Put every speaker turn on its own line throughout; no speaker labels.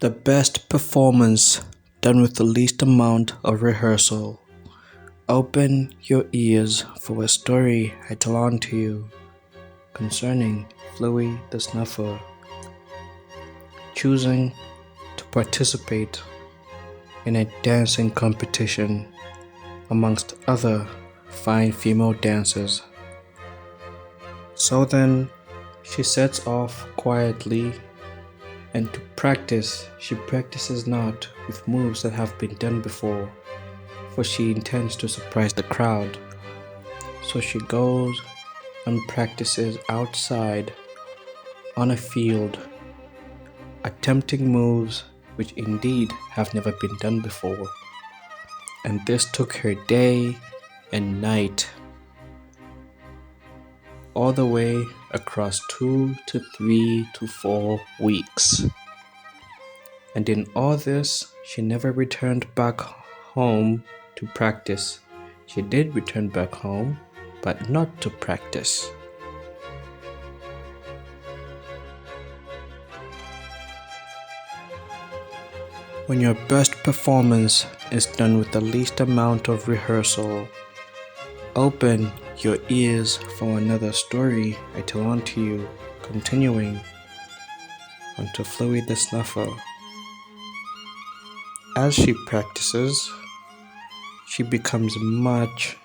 The best performance done with the least amount of rehearsal. Open your ears for a story I tell on to you concerning Fluy the Snuffer. Choosing to participate in a dancing competition amongst other fine female dancers. So then she sets off quietly, and to practice, she practices not with moves that have been done before, for she intends to surprise the crowd. So she goes and practices outside on a field, attempting moves which indeed have never been done before. And this took her day and night, all the way across 2 to 3 to 4 weeks. And in all this, she never returned back home to practice. She did return back home, but not to practice. When your best performance is done with the least amount of rehearsal, open your ears for another story I tell on to you, continuing onto Fluy the Snuffer. As she practices, she becomes much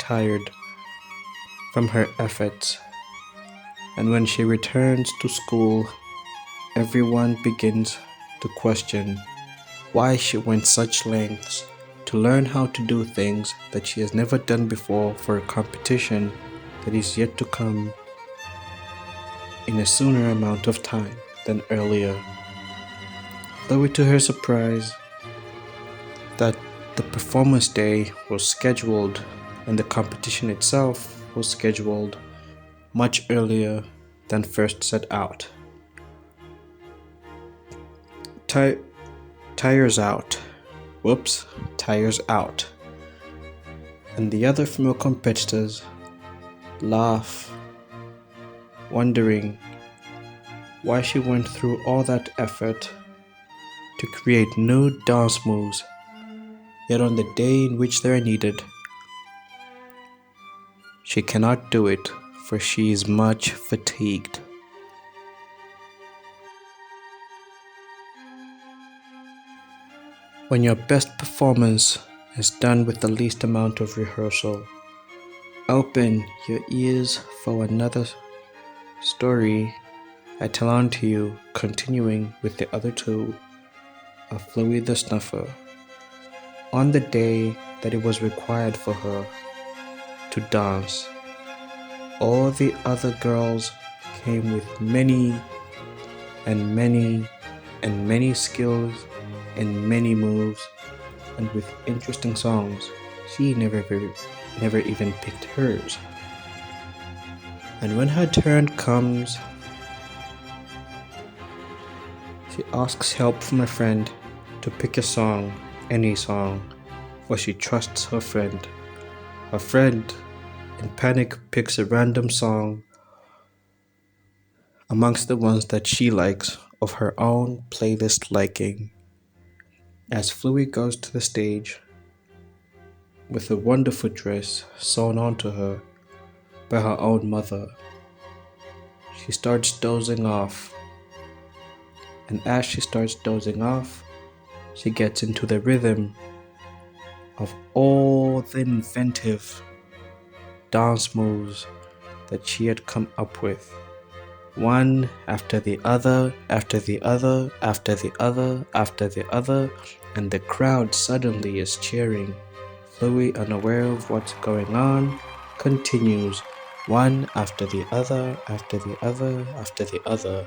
tired from her efforts, and when she returns to school, everyone begins to question why she went such lengths to learn how to do things that she has never done before for a competition that is yet to come in a sooner amount of time than earlier. Though to her surprise, that the performance day was scheduled and the competition itself was scheduled much earlier than first set out. Tires out. And the other female competitors laugh, wondering why she went through all that effort to create new dance moves, yet on the day in which they are needed, she cannot do it, for she is much fatigued. When your best performance is done with the least amount of rehearsal, open your ears for another story I tell on to you, continuing with the other two of Fluy the Snuffer. On the day that it was required for her to dance, all the other girls came with many skills and many moves, and with interesting songs. She never even picked hers. And when her turn comes, she asks help from a friend to pick a song, any song, for she trusts her friend. Her friend, in panic, picks a random song amongst the ones that she likes of her own playlist liking. As Fluy goes to the stage with a wonderful dress sewn onto her by her own mother, she starts dozing off. And as she starts dozing off, she gets into the rhythm of all the inventive dance moves that she had come up with. One after the other, after the other, after the other, after the other, and the crowd suddenly is cheering. Fluy, unaware of what's going on, continues one after the other, after the other, after the other,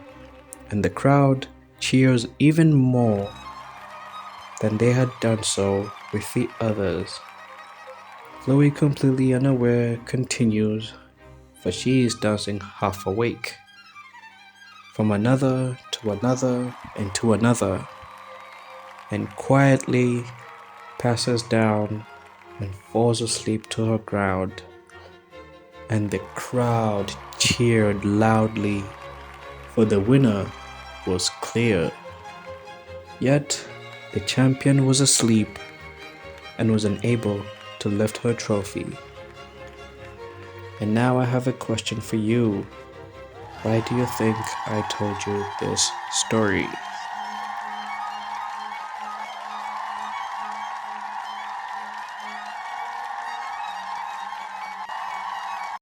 and the crowd cheers even more than they had done so with the others. Fluy, completely unaware, continues, for she is dancing half awake, from another to another and to another, and quietly passes down and falls asleep to her ground. And the crowd cheered loudly, for the winner was clear. Yet, the champion was asleep and was unable to lift her trophy. And now I have a question for you. Why do you think I told you this story?